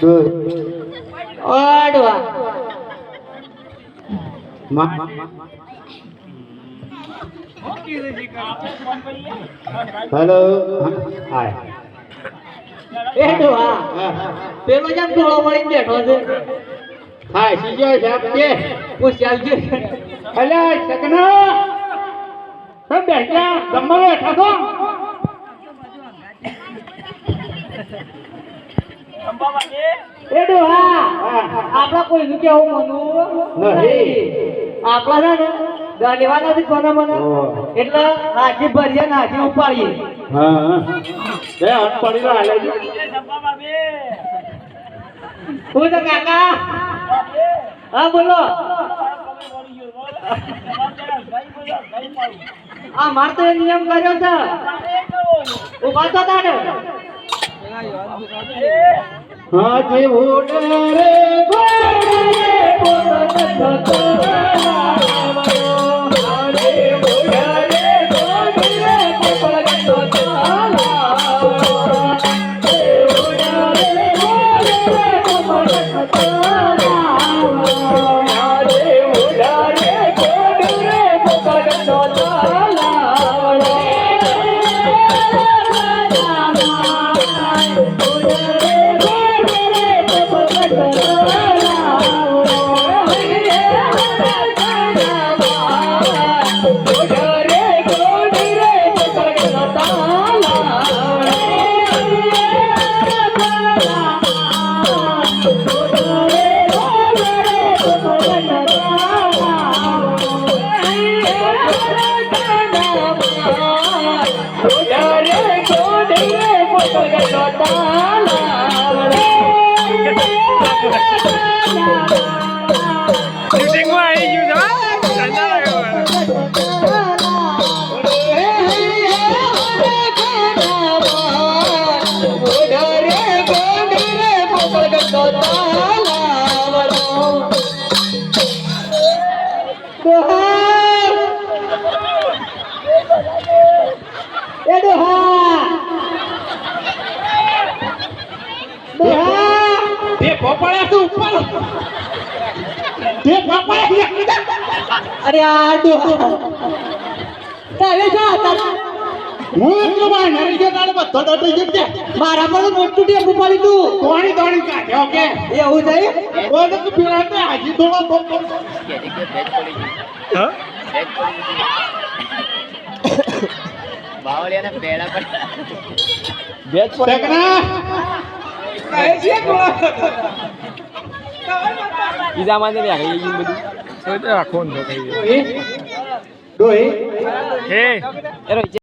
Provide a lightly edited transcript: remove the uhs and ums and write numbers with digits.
Good. ઓડવા Hello. Hi. એડવા પેલો જેમ ટોળો મળીને બેઠો છે Hi, સીજો સાહેબ કે પૂછ્યા આવજો અલ્યા સકના સબ બેઠા ગમમાં બેઠા છો એડવા આપણા કોઈ નું કેવું મનું નહીં. આપણા છે ને લેવાના નથી કોના મને એટલે હાથી ભરીએ ને હાથી ઉપાડીએ હા એ હાથ પડી રહ્યો હાલે હું તો કાકા હા બોલો આ માર તો એ નિયમ કર્યો છે ઉભા તો તાને હા જે ઓડે રે અરે આ તો તારે જા હું એટલો ભાઈ નરી ગયો તારે બધો ડટી ગયો છે મારા પર મોટું ટેપ ઉપાડી તું દોડી દોડી કાઢ્યો કે એવું થઈ ઓને તો પીળા તે હાજી થોડો તો હા બાવળિયાના પેડા પર બેચ પર સકના કહે છે ઈજા માં ને આગળ ઈ બધું સોય રાખો ન તો કઈ ડોહી હે એરો